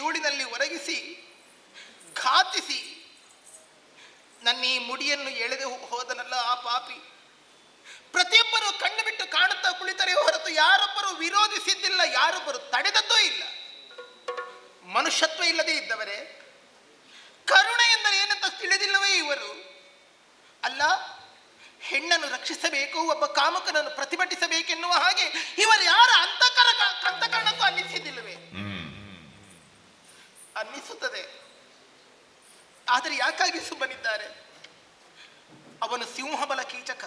ಧೂಳಿನಲ್ಲಿ ಒರಗಿಸಿ ಘಾತಿಸಿ ನನ್ನ ಈ ಮುಡಿಯನ್ನು ಎಳೆದು ಹೋದನಲ್ಲ ಆ ಪಾಪಿ. ಪ್ರತಿಯೊಬ್ಬರು ಕಣ್ಣು ಬಿಟ್ಟು ಕಾಣುತ್ತಾ ಕುಳಿತರೆ ಹೊರತು ಯಾರೊಬ್ಬರು ವಿರೋಧಿಸಿದ್ದಿಲ್ಲ, ಯಾರೊಬ್ಬರು ತಡೆದದ್ದೂ ಇಲ್ಲ. ಮನುಷ್ಯತ್ವ ಇಲ್ಲದೆ ಇದ್ದವರೇ, ಕರುಣೆ ಎಂದರೆ ಏನಂತ ತಿಳಿದಿಲ್ಲವೇ ಇವರು? ಅಲ್ಲ, ಹೆಣ್ಣನ್ನು ರಕ್ಷಿಸಬೇಕು, ಒಬ್ಬ ಕಾಮಕನನ್ನು ಪ್ರತಿಭಟಿಸಬೇಕೆನ್ನುವ ಹಾಗೆ ಇವರು ಯಾರ ಅಂತಃಕರಣಕ್ಕೂ ಅನ್ನಿಸಿದ್ದಿಲ್ಲವೇ? ಅನ್ನಿಸುತ್ತದೆ. ಆದರೆ ಯಾಕಾಗಿ ಸುಮ್ಮನಿದ್ದಾರೆ? ಅವನು ಸಿಂಹಬಲ ಕೀಚಕ,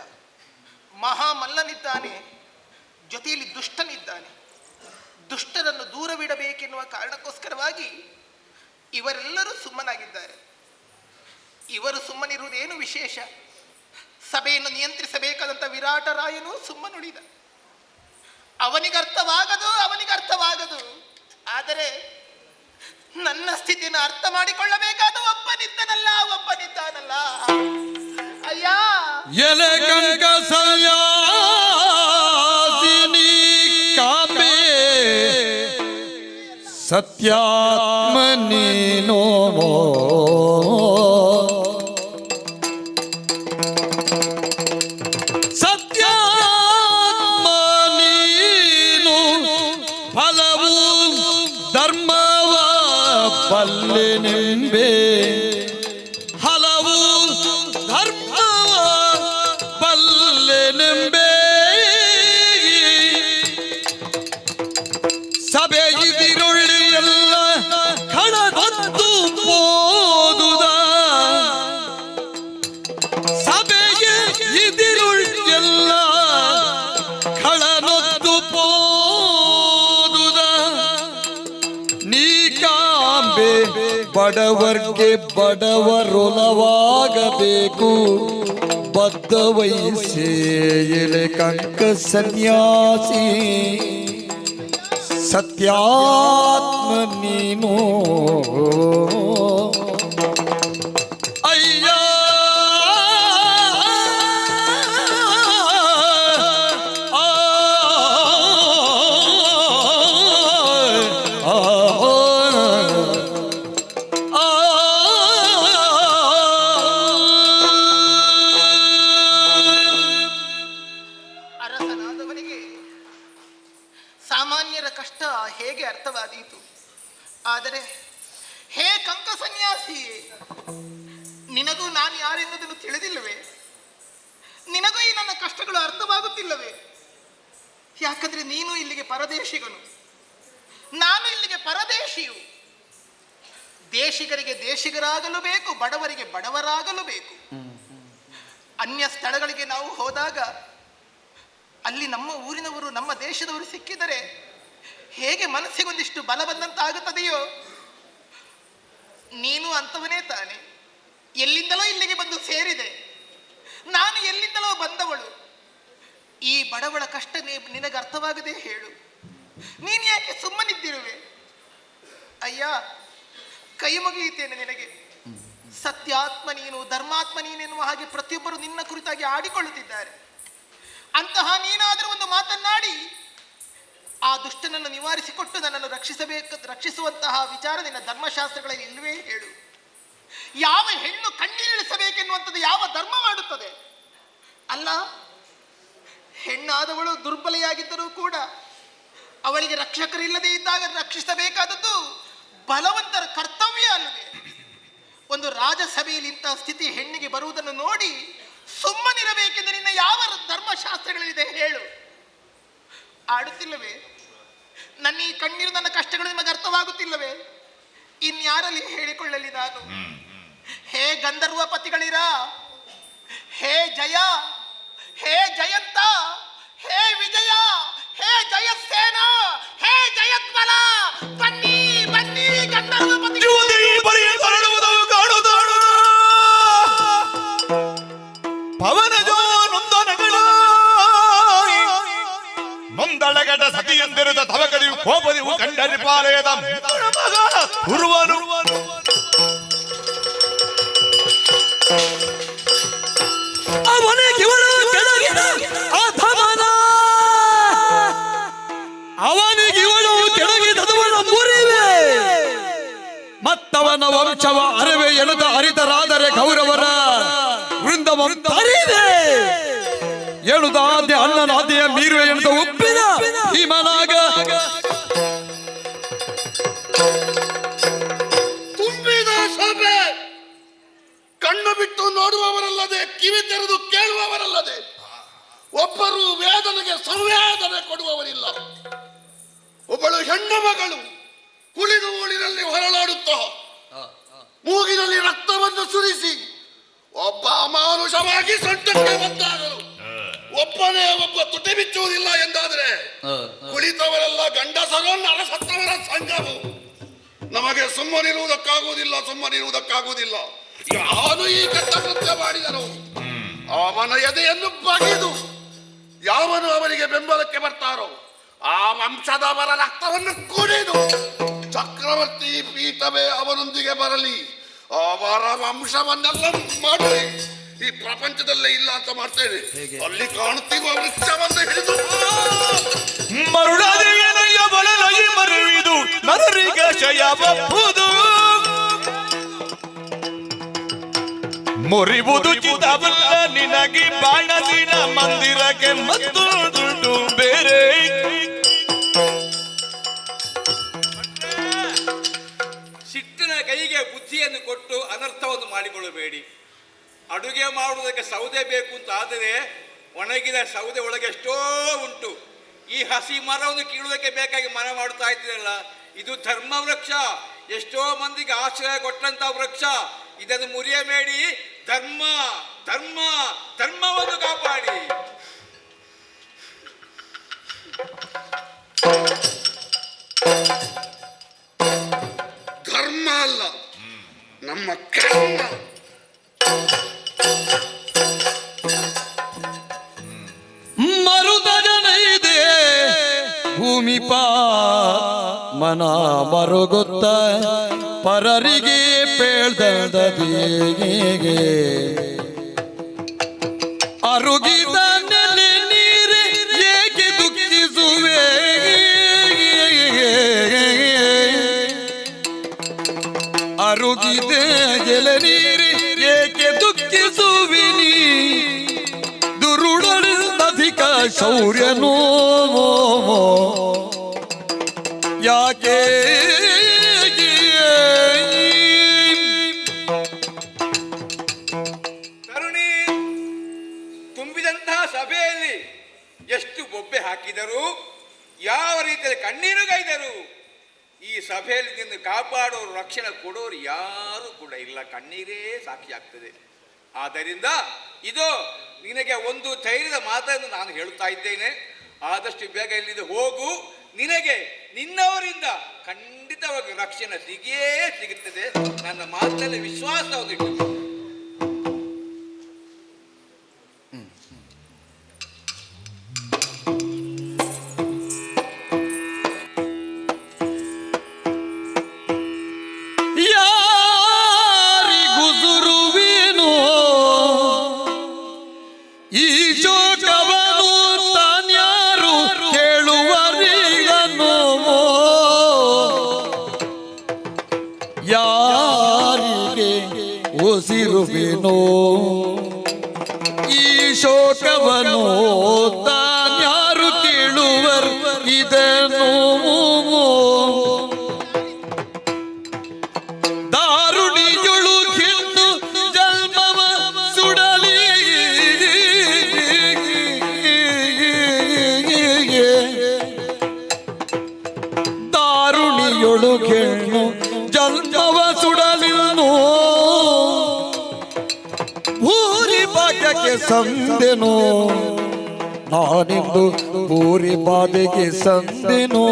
ಮಹಾಮಲ್ಲನಿದ್ದಾನೆ, ಜೊತೆಯಲ್ಲಿ ದುಷ್ಟನಿದ್ದಾನೆ. ದುಷ್ಟರನ್ನು ದೂರವಿಡಬೇಕೆನ್ನುವ ಕಾರಣಕ್ಕೋಸ್ಕರವಾಗಿ ಇವರೆಲ್ಲರೂ ಸುಮ್ಮನಾಗಿದ್ದಾರೆ. ಇವರು ಸುಮ್ಮನಿರುವುದೇನು ವಿಶೇಷ? ಸಭೆಯನ್ನು ನಿಯಂತ್ರಿಸಬೇಕಾದಂಥ ವಿರಾಟರಾಯನು ಸುಮ್ಮನುಳಿದ. ಅವನಿಗರ್ಥವಾಗದು. ಆದರೆ ನನ್ನ ಸ್ಥಿತಿಯನ್ನು ಅರ್ಥ ಮಾಡಿಕೊಳ್ಳಬೇಕಾದ ಒಬ್ಬನಿದ್ದಾನಲ್ಲ. ಅಯ್ಯ ಕಾಂಬೆ ಸತ್ಯಾತ್ಮ ನೀನೋ ಸತ್ಯಾತ್ಮ ನೀನು ಫಲವು ಧರ್ಮವ ಬಲ್ಲೆನೆಂಬೆ ಹಲವು ಧರ್ಮವ ಬಲ್ಲೆನೆಂಬೆ ಸಭೆ ಇದಿರುಳ್ಳಿ ಎಲ್ಲ ಕಳದೊತ್ತು ಓದುದ ಸಭೆಗೆ ಇದಿರುಳ್ಳಿ ಎಲ್ಲ ಕಳನೊತ್ತು ಓದುದ ನೀ ಕಾಂಬೆ ಬಡವರ್ಗೆ ಬಡವರೊಲವಾಗಬೇಕು ಬದ್ಧ ವಯಸ್ಸೇ ಎಲೆ ಕಂಕ ಸನ್ಯಾಸಿ ಸತ್ಯಾತ್ಮ ನೀನು ಅಯ್ಯ ಅರಸನಾದವನಿಗೆ ಸಾಮಾನ್ಯರ ಕಷ್ಟ ಹೇಗೆ ಅರ್ಥವಾದೀತು. ಆದರೆ ಹೇ ಕಂಕ ಸನ್ಯಾಸಿ, ನಿನಗೂ ನಾನು ಯಾರೆನ್ನುವುದನ್ನು ತಿಳಿದಿಲ್ಲವೇ? ನಿನಗೂ ಈ ನನ್ನ ಕಷ್ಟಗಳು ಅರ್ಥವಾಗುತ್ತಿಲ್ಲವೇ? ಯಾಕಂದ್ರೆ ನೀನು ಇಲ್ಲಿಗೆ ಪರದೇಶಿಗನು, ನಾನು ಇಲ್ಲಿಗೆ ಪರದೇಶಿಯು. ದೇಶಿಗರಿಗೆ ದೇಶಿಗರಾಗಲು ಬೇಕು, ಬಡವರಿಗೆ ಬಡವರಾಗಲು ಬೇಕು. ಅನ್ಯ ಸ್ಥಳಗಳಿಗೆ ನಾವು ಹೋದಾಗ ಅಲ್ಲಿ ನಮ್ಮ ಊರಿನವರು, ನಮ್ಮ ದೇಶದವರು ಸಿಕ್ಕಿದರೆ ಹೇಗೆ ಮನಸ್ಸಿಗೊಂದಿಷ್ಟು ಬಲ ಬಂದಂತಾಗುತ್ತದೆಯೋ, ನೀನು ಅಂಥವನೇ ತಾನೆ. ಎಲ್ಲಿಂದಲೋ ಇಲ್ಲಿಗೆ ಬಂದು ಸೇರಿದೆ, ನಾನು ಎಲ್ಲಿಂದಲೋ ಬಂದವಳು. ಈ ಬಡವಳ ಕಷ್ಟ ನಿನಗೆ ಅರ್ಥವಾಗದೆ ಹೇಳು, ನೀನು ಯಾಕೆ ಸುಮ್ಮನಿದ್ದಿರುವೆ? ಅಯ್ಯ, ಕೈ ಮುಗಿಯುತ್ತೇನೆ ನಿನಗೆ. ಸತ್ಯಾತ್ಮ ನೀನು, ಧರ್ಮಾತ್ಮ ನೀನೆನ್ನುವ ಹಾಗೆ ಪ್ರತಿಯೊಬ್ಬರು ನಿನ್ನ ಕುರಿತಾಗಿ ಆಡಿಕೊಳ್ಳುತ್ತಿದ್ದಾರೆ. ಅಂತಹ ನೀನಾದರೂ ಒಂದು ಮಾತನ್ನಾಡಿ ಆ ದುಷ್ಟನನ್ನು ನಿವಾರಿಸಿಕೊಟ್ಟು ನನ್ನನ್ನು ರಕ್ಷಿಸುವಂತಹ ವಿಚಾರ ನಿನ್ನ ಧರ್ಮಶಾಸ್ತ್ರಗಳಲ್ಲಿ ಇಲ್ಲವೇ ಹೇಳು. ಯಾವ ಹೆಣ್ಣು ಕಣ್ಣೀರಿಳಿಸಬೇಕೆನ್ನುವಂಥದ್ದು ಯಾವ ಧರ್ಮ ಮಾಡುತ್ತದೆ? ಅಲ್ಲ, ಹೆಣ್ಣಾದವಳು ದುರ್ಬಲೆಯಾಗಿದ್ದರೂ ಕೂಡ ಅವಳಿಗೆ ರಕ್ಷಕರಿಲ್ಲದೆ ಇದ್ದಾಗ ರಕ್ಷಿಸಬೇಕಾದದ್ದು ಬಲವಂತರ ಕರ್ತವ್ಯ ಅಲ್ಲವೇ? ಒಂದು ರಾಜಸಭೆಯಲ್ಲಿ ಇಂತಹ ಸ್ಥಿತಿ ಹೆಣ್ಣಿಗೆ ಬರುವುದನ್ನು ನೋಡಿ ಸುಮ್ಮನಿರಬೇಕೆಂದು ನಿನ್ನ ಯಾವ ಧರ್ಮಶಾಸ್ತ್ರಗಳಿದೆ ಹೇಳು. ಆಡುತ್ತಿಲ್ಲವೇ? ನನ್ನ ಈ ಕಣ್ಣೀರು, ನನ್ನ ಕಷ್ಟಗಳು ನಿಮಗೆ ಅರ್ಥವಾಗುತ್ತಿಲ್ಲವೇ? ಇನ್ಯಾರಲ್ಲಿ ಹೇಳಿಕೊಳ್ಳಲಿ ನಾನು? ಹೇ ಗಂಧರ್ವ ಪತಿಗಳಿರ, ಹೇ ಜಯ, ಹೇ ಜಯಂತ, ಹೇ ವಿಜಯ, ಹೇ ಜಯಸೇನ, ಹೇ ಜಯತ್ಮಲ, ಬನ್ನಿ ಬನ್ನಿ ಗಂಧರ್ವ ಪತಿಗಳು. ಪವನಜೋ ನೊಂದನಗಳು ನೊಂದಳಗಡ ಸತಿಯಂದಿರದ ತವಕದಿವು ಕೋಪದಿವು ಕಂಡರಿ ಪಾಲಯದ ಉರುವನು ಅವನಿಗಿವಳು ಕೆಳಗಿನ ಅಧಮನ, ಅವನಿಗಿವಳು ಕೆಳಗಿದವನ ಮುರಿವೆ ಮತ್ತವನ ವಂಶವ ಅರಿವೆ ಎನ್ನುತ್ತ ಅರಿತರಾದರೆ ಕೌರವರ ವೃಂದವ ಎಳುದಾದ್ಯ ಅಣ್ಣನಾದ್ಯ ಮೀರುವೆ ಎನ್ನುತ್ತ ಒಪ್ಪಿದ ಭೀಮನಾಗ ತುಂಬಿದ ಸಭೆ, ಕಣ್ಣು ಬಿಟ್ಟು ನೋಡುವವರಲ್ಲದೆ ಕಿವಿ ತೆರೆದು ಕೇಳುವವರಲ್ಲದೆ ಒಬ್ಬರು ವೇದನೆಗೆ ಸಂವೇದನೆ ಕೊಡುವವರಿಲ್ಲ. ಒಬ್ಬಳು ಹೆಣ್ಣು ಮಗಳು ಕುಳಿದು ಊಳಿನಲ್ಲಿ ಹೊರಳಾಡುತ್ತ ಮೂಗಿನಲ್ಲಿ ರಕ್ತವನ್ನು ಸುರಿಸಿ ಒಬ್ಬ ಅಮಾನುಷವಾಗಿ ಸೊಂಟಕ್ಕೆ ಒದ್ದಾಗಲು ಒಬ್ಬನೇ ಒಬ್ಬ ತುಟಿ ಬಿಚ್ಚುವುದಿಲ್ಲ ಎಂದಾದರೆ ಕುಳಿತವರೆಲ್ಲ ಗಂಡಸರು ನರಸತ್ತವರ ಸಂಘವು. ನಮಗೆ ಸುಮ್ಮನಿರುವುದಕ್ಕಾಗುವುದಿಲ್ಲ. ಯಾರು ಈ ಕೆಟ್ಟ ಕೃತ್ಯ ಮಾಡಿದರು ಅವನ ಎದೆಯನ್ನು ಬಗೆದು ಯಾವನು ಅವರಿಗೆ ಬೆಂಬಲಕ್ಕೆ ಬರ್ತಾರೋ ಆ ವಂಶದವರ ರಕ್ತವನ್ನು ಕುಡಿದು ಚಕ್ರವರ್ತಿ ಪೀಠವೇ ಅವನೊಂದಿಗೆ ಬರಲಿ, ಅವರ ವಂಶವನ್ನೆಲ್ಲ ಮಾಡಿ ಈ ಪ್ರಪಂಚದಲ್ಲೇ ಇಲ್ಲ ಅಂತ ಮಾಡ್ತೇನೆ. ಅಲ್ಲಿ ಕಾಣುತ್ತಿರುವ ವೃಕ್ಷವನ್ನು ಹಿಡಿದು ಮರುಳಾದೇನಯ್ಯ ಬಲಲೈ ಮರುವಿದು ನರರಿಗ ಶಯಬಹುದು ಮುರಿವುದು ಚಿತ್ತವಲ್ಲ ನಿನಗೆ ಬಾಣದಿನ ಮಂದಿರಕ್ಕೆ ಮತ್ತು ದುಡ್ಡು ಬೇರೆ. ಸಿಟ್ಟಿನ ಕೈಗೆ ಬುದ್ಧಿಯನ್ನು ಕೊಟ್ಟು ಅನರ್ಥವನ್ನು ಮಾಡಿಕೊಳ್ಳಬೇಡಿ. ಅಡುಗೆ ಮಾಡುವುದಕ್ಕೆ ಸೌದೆ ಬೇಕು ಅಂತ ಆದರೆ ಒಣಗಿದ ಸೌದೆ ಒಳಗೆ ಎಷ್ಟೋ ಉಂಟು. ಈ ಹಸಿ ಮರವನ್ನು ಕೀಳುವುದಕ್ಕೆ ಬೇಕಾಗಿ ಮರ ಮಾಡುತ್ತಾ ಇದ್ದೀರಲ್ಲ, ಇದು ಧರ್ಮ ವೃಕ್ಷ, ಎಷ್ಟೋ ಮಂದಿಗೆ ಆಶ್ರಯ ಕೊಟ್ಟಂತ ವೃಕ್ಷ. ಇದನ್ನು ಮುರಿಯಬೇಡಿ. ಧರ್ಮ ಧರ್ಮ ಧರ್ಮವನ್ನು ಕಾಪಾಡಿ. ಧರ್ಮ ಅಲ್ಲ, ನಮ್ಮ ಕರ್ಮ. ಮರುದಜನೈದೆ ಭೂಮಿ ಮನ ಮರುಗುತ್ತ ಪರರಿಗೆ ಪೇಳ್ದೀಗೆ ಅರುಗಿದ ನೆಲೆ ನೀರೆ ಏಕೆ ದುಃಖಿಸುವೆ, ಅರುಗಿದೆ ಎಲೆ ನೀರೆ ಏಕೆ ದುಃಖಿಸುವಿನಿ, ದುರುಡನಿಂದಧಿಕ ಶೌರ್ಯನೋ ಯಾಕೆ ತರುಣಿ, ತುಂಬಿದಂತಹ ಸಭೆಯಲ್ಲಿ ಎಷ್ಟು ಬೊಬ್ಬೆ ಹಾಕಿದರು, ಯಾವ ರೀತಿಯಲ್ಲಿ ಕಣ್ಣೀರುಗೈದರು. ಈ ಸಭೆಯಲ್ಲಿ ನಿನ್ನ ಕಾಪಾಡೋರು, ರಕ್ಷಣೆ ಕೊಡೋರು ಯಾರು ಕೂಡ ಇಲ್ಲ. ಕಣ್ಣೀರೇ ಸಾಕ್ಷಿಯಾಗ್ತದೆ. ಆದ್ದರಿಂದ ಇದು ನಿನಗೆ ಒಂದು ಧೈರ್ಯದ ಮಾತನ್ನು ನಾನು ಹೇಳುತ್ತಾ ಇದ್ದೇನೆ. ಆದಷ್ಟು ಬೇಗ ಇಲ್ಲಿಂದ ಹೋಗು. ನಿನಗೆ ನಿನ್ನವರಿಂದ ಖಂಡಿತವಾಗಿ ರಕ್ಷಣೆ ಸಿಗುತ್ತದೆ. ನನ್ನ ಮಾತಲ್ಲಿ ವಿಶ್ವಾಸವನ್ನು ಇಟ್ಟು ಉಸಿರುವೆನೋ ಈ ಶೋಕವನು ತಾನ್ಯಾರು ಕೇಳುವರು ಇದನ್ನು, ದಾರುಣಿಯೊಳು ಕೆಂದು ಜನ್ಮವ ಸುಡಲಿ, ದಾರುಣಿಯೊಳು ಕೆಣ್ಣು ಜನ್ಮವ ಸುಡಲಿನ್ನು, ಭೂರಿ ಭಾಗ್ಯಕ್ಕೆ ಸಂದೆನೋ ನಾನಿಂದು, ಭೂರಿ ಬಾಧೆಗೆ ಸಂದೆನೋ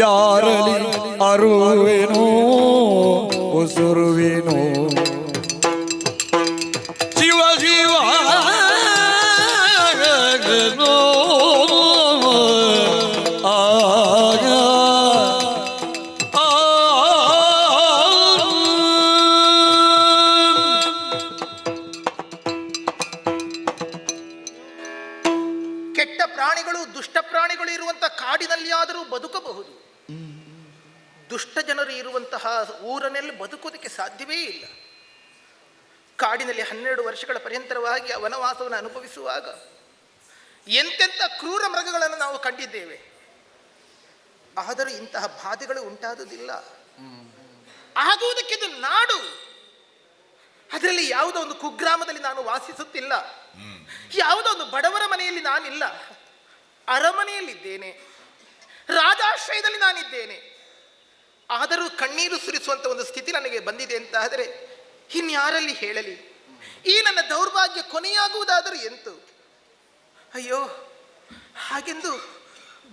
ಯಾರಲಿ ಅರುವೆನೋ ಉಸುರುವೆನೋ. ಶಿವ ಶಿವ ಕೆಟ್ಟ ಪ್ರಾಣಿಗಳು, ದುಷ್ಟ ಪ್ರಾಣಿಗಳು ಇರುವಂತ ಕಾಡಿನಲ್ಲಿ ಆದರೂ ಬದುಕಬಹುದು. ದುಷ್ಟ ಜನರು ಜನರು ಇರುವಂತಹ ಊರನ್ನೆಲ್ಲ ಬದುಕೋದಕ್ಕೆ ಸಾಧ್ಯವೇ ಇಲ್ಲ. ಕಾಡಿನಲ್ಲಿ 12 ವರ್ಷಗಳ ಪರ್ಯಂತರವಾಗಿ ಆ ವನವಾಸವನ್ನು ಅನುಭವಿಸುವಾಗ ಎಂತೆಂಥ ಕ್ರೂರ ಮೃಗಗಳನ್ನು ನಾವು ಕಂಡಿದ್ದೇವೆ. ಆದರೂ ಇಂತಹ ಬಾಧೆಗಳು ಉಂಟಾದುದಿಲ್ಲ. ಆಗುವುದಕ್ಕೆ ಇದು ನಾಡು. ಅದರಲ್ಲಿ ಯಾವುದೋ ಒಂದು ಕುಗ್ರಾಮದಲ್ಲಿ ನಾನು ವಾಸಿಸುತ್ತಿಲ್ಲ, ಯಾವುದೋ ಒಂದು ಬಡವರ ಮನೆಯಲ್ಲಿ ನಾನಿಲ್ಲ, ಅರಮನೆಯಲ್ಲಿದ್ದೇನೆ, ರಾಜಾಶ್ರಯದಲ್ಲಿ ನಾನಿದ್ದೇನೆ. ಆದರೂ ಕಣ್ಣೀರು ಸುರಿಸುವಂಥ ಒಂದು ಸ್ಥಿತಿ ನನಗೆ ಬಂದಿದೆ ಅಂತ ಆದರೆ ಇನ್ಯಾರಲ್ಲಿ ಹೇಳಲಿ? ಈ ನನ್ನ ದೌರ್ಭಾಗ್ಯ ಕೊನೆಯಾಗುವುದಾದರೂ ಎಂತು? ಅಯ್ಯೋ, ಹಾಗೆಂದು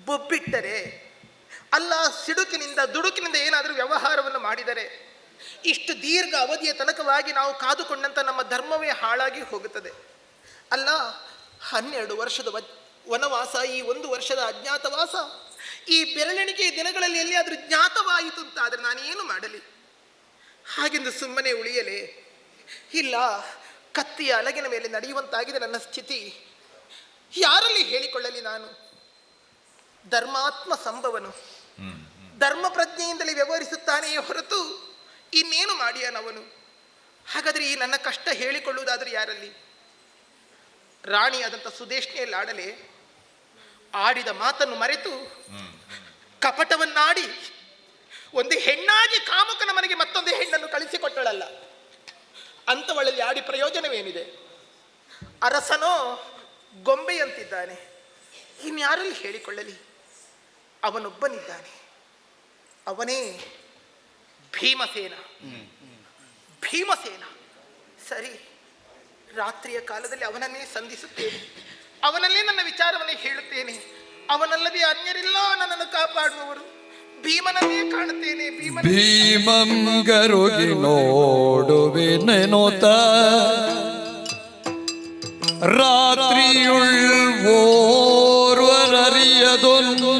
ಬೊಬ್ಬಿಟ್ಟರೆ ಅಲ್ಲ, ಸಿಡುಕಿನಿಂದ ದುಡುಕಿನಿಂದ ಏನಾದರೂ ವ್ಯವಹಾರವನ್ನು ಮಾಡಿದರೆ ಇಷ್ಟು ದೀರ್ಘ ಅವಧಿಯ ತನಕವಾಗಿ ನಾವು ಕಾದುಕೊಂಡಂಥ ನಮ್ಮ ಧರ್ಮವೇ ಹಾಳಾಗಿ ಹೋಗುತ್ತದೆ. ಅಲ್ಲ, 12 ವರ್ಷದ ವನವಾಸ, ಈ 1 ವರ್ಷದ ಅಜ್ಞಾತವಾಸ, ಈ ಬೆರಳೆಣಿಕೆಯ ದಿನಗಳಲ್ಲಿ ಎಲ್ಲಿಯಾದರೂ ಜ್ಞಾತವಾಯಿತು ಅಂತ ಆದರೆ ನಾನು ಏನು ಮಾಡಲಿ? ಹಾಗೆಂದು ಸುಮ್ಮನೆ ಉಳಿಯಲೇ? ಇಲ್ಲ, ಕತ್ತಿಯ ಅಲಗಿನ ಮೇಲೆ ನಡೆಯುವಂತಾಗಿದೆ ನನ್ನ ಸ್ಥಿತಿ. ಯಾರಲ್ಲಿ ಹೇಳಿಕೊಳ್ಳಲಿ ನಾನು? ಧರ್ಮಾತ್ಮ ಸಂಭವನು ಧರ್ಮ ಪ್ರಜ್ಞೆಯಿಂದಲೇ ವ್ಯವಹರಿಸುತ್ತಾನೆಯೇ ಹೊರತು ಇನ್ನೇನು ಮಾಡಿಯಾನವನು? ಹಾಗಾದರೆ ಈ ನನ್ನ ಕಷ್ಟ ಹೇಳಿಕೊಳ್ಳುವುದಾದರೆ ಯಾರಲ್ಲಿ? ರಾಣಿಯಾದಂಥ ಸುದೇಶ್ನೆಯಲ್ಲಿ ಆಡಲೇ ಆಡಿದ ಮಾತನ್ನು ಮರೆತು ಕಪಟವನ್ನಾಡಿ ಒಂದು ಹೆಣ್ಣಾಗಿ ಕಾಮುಕನ ಮನೆಗೆ ಮತ್ತೊಂದು ಹೆಣ್ಣನ್ನು ಕಳಿಸಿಕೊಟ್ಟಳಲ್ಲ, ಅಂಥವಳಲ್ಲಿ ಆಡಿ ಪ್ರಯೋಜನವೇನಿದೆ? ಅರಸನೋ ಗೊಂಬೆಯಂತಿದ್ದಾನೆ, ಇನ್ಯಾರಲ್ಲಿ ಹೇಳಿಕೊಳ್ಳಲಿ? ಅವನೊಬ್ಬನಿದ್ದಾನೆ, ಅವನೇ ಭೀಮಸೇನ. ಭೀಮಸೇನ ಸರಿ, ರಾತ್ರಿಯ ಕಾಲದಲ್ಲಿ ಅವನನ್ನೇ ಸಂಧಿಸುತ್ತೇನೆ, ಅವನಲ್ಲೇ ನನ್ನ ವಿಚಾರವನ್ನೇ ಹೇಳುತ್ತೇನೆ. ಅವನಲ್ಲದೆ ಅನ್ಯರಿಲ್ಲ ನನ್ನನ್ನು ಕಾಪಾಡುವವರು. ಭೀಮನನ್ನೇ ಕಾಣುತ್ತೇನೆ. ಭೀಮಂಗರುಗಿ ನೋಡುವೆನೆನೋತ ರಾತ್ರಿಯುಳ್ ಓರ್ವರರಿಯದೊಂದು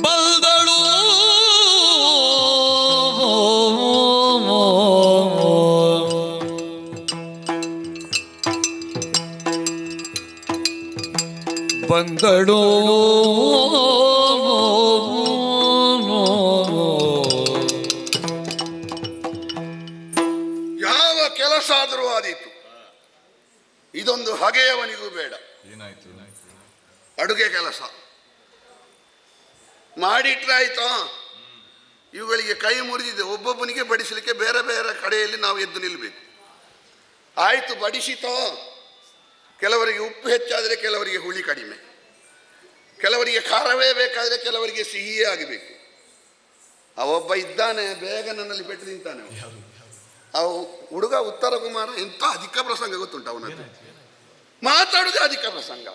ಬಲ್ದಳು ಬಂದಳು ಯಾವ ಕೆಲಸ ಆದರೂ ಆದೀತು, ಇದೊಂದು ಹಗೆಯವನಿಗೂ ಬೇಡ. ಅಡುಗೆ ಕೆಲಸ ಮಾಡಿಟ್ರೆ ಆಯ್ತಾ? ಇವುಗಳಿಗೆ ಕೈ ಮುರಿದಿದೆ, ಒಬ್ಬೊಬ್ಬನಿಗೆ ಬಡಿಸಲಿಕ್ಕೆ ಬೇರೆ ಬೇರೆ ಕಡೆಯಲ್ಲಿ ನಾವು ಎದ್ದು ನಿಲ್ಲಬೇಕು. ಆಯ್ತು, ಬಡಿಸಿತೋ? ಕೆಲವರಿಗೆ ಉಪ್ಪು ಹೆಚ್ಚಾದರೆ ಕೆಲವರಿಗೆ ಹುಳಿ ಕಡಿಮೆ, ಕೆಲವರಿಗೆ ಖಾರವೇ ಬೇಕಾದರೆ ಕೆಲವರಿಗೆ ಸಿಹಿಯೇ ಆಗಬೇಕು. ಅವೊಬ್ಬ ಇದ್ದಾನೆ, ಬೇಗ ನನ್ನಲ್ಲಿ ಪೆಟ್ಟು ತಿಂತಾನೆ. ಅವು ಹುಡುಗ ಉತ್ತರ ಕುಮಾರ, ಎಂಥ ಅಧಿಕ ಪ್ರಸಂಗ ಗೊತ್ತುಂಟು ಅವನದ್ದು. ಮಾತಾಡೋದೇ ಅಧಿಕ ಪ್ರಸಂಗ.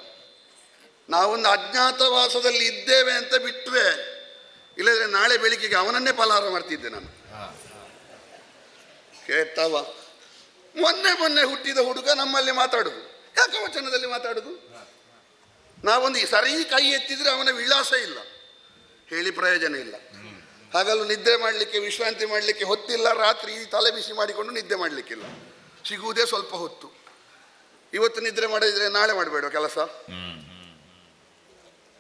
ನಾವೊಂದು ಅಜ್ಞಾತವಾಸದಲ್ಲಿ ಇದ್ದೇವೆ ಅಂತ ಬಿಟ್ಟರೆ, ಇಲ್ಲದ್ರೆ ನಾಳೆ ಬೆಳಿಗ್ಗೆಗೆ ಅವನನ್ನೇ ಫಲಹಾರ ಮಾಡ್ತಿದ್ದೆ ನಾನು. ಕೇಳ್ತಾವ? ಮೊನ್ನೆ ಹುಟ್ಟಿದ ಹುಡುಗ ನಮ್ಮಲ್ಲಿ ಮಾತಾಡುದು, ಯಾಕೆ ವಚನದಲ್ಲಿ ಮಾತಾಡುದು? ನಾವೊಂದು ಸರಿ ಕೈ ಎತ್ತಿದ್ರೆ ಅವನ ವಿಳಾಸ ಇಲ್ಲ, ಹೇಳಿ ಪ್ರಯೋಜನ ಇಲ್ಲ. ಹಾಗಲ್ಲೂ ನಿದ್ದೆ ಮಾಡಲಿಕ್ಕೆ, ವಿಶ್ರಾಂತಿ ಮಾಡಲಿಕ್ಕೆ ಹೊತ್ತಿಲ್ಲ. ರಾತ್ರಿ ತಲೆ ಬಿಸಿ ಮಾಡಿಕೊಂಡು ನಿದ್ದೆ ಮಾಡಲಿಕ್ಕಿಲ್ಲ, ಸಿಗುವುದೇ ಸ್ವಲ್ಪ ಹೊತ್ತು. ಇವತ್ತು ನಿದ್ರೆ ಮಾಡಿದರೆ ನಾಳೆ ಮಾಡಬೇಡ ಕೆಲಸ,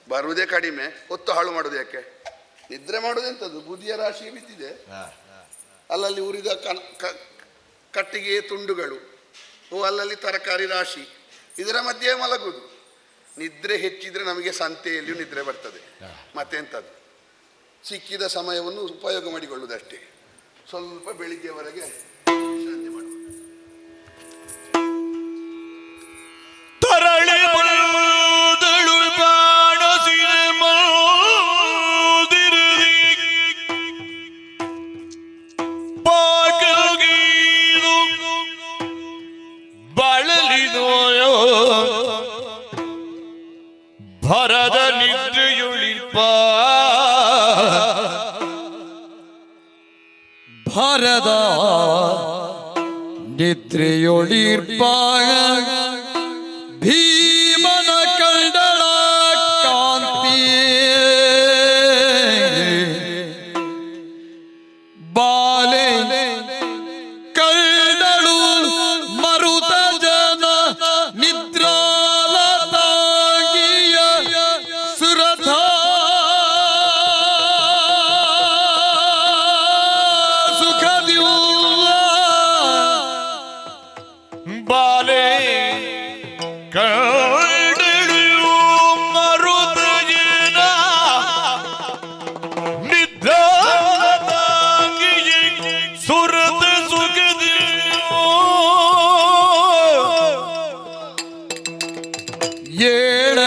ಬರುವುದೇ ಕಡಿಮೆ, ಹೊತ್ತು ಹಾಳು ಮಾಡೋದು ಯಾಕೆ? ನಿದ್ರೆ ಮಾಡೋದೆಂಥದ್ದು? ಬುದ್ಧಿಯ ರಾಶಿ ಬಿದ್ದಿದೆ, ಅಲ್ಲಲ್ಲಿ ಉರಿದ ಕಟ್ಟಿಗೆ ತುಂಡುಗಳು, ಅಲ್ಲಲ್ಲಿ ತರಕಾರಿ ರಾಶಿ, ಇದರ ಮಧ್ಯೆ ಮಲಗುವುದು. ನಿದ್ರೆ ಹೆಚ್ಚಿದ್ರೆ ನಮಗೆ ಸಂತೆಯಲ್ಲಿಯೂ ನಿದ್ರೆ ಬರ್ತದೆ. ಮತ್ತೆಂಥದ್ದು? ಸಿಕ್ಕಿದ ಸಮಯವನ್ನು ಉಪಯೋಗ ಮಾಡಿಕೊಳ್ಳುವುದಷ್ಟೇ. ಸ್ವಲ್ಪ ಬೆಳಿಗ್ಗೆವರೆಗೆ ವಿಶ್ರಾಂತಿ ಮಾಡುವುದು. ಭರದ ನಿದ್ರೆಯುಳಿಪ ಭರದ ನಿದ್ರೆಯೊಳಿರ್ಪ ಭೀಮನ ಕಂಡಳ ಕಾಂತಿ ಬಾಲೆ ಕಂಡಳು ಮರುತ ಜನ ನಿದ್ರಾಲ ತಾಗಿಯ ಸುರಥ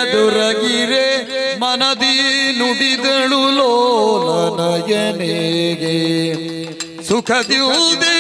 ಬೇಡದುರಗಿರೆ ಮನದಿ ನುಡಿದಳು ಲೋಲನಯನೆಗೆ ಸುಖದಿಲ್ದೆ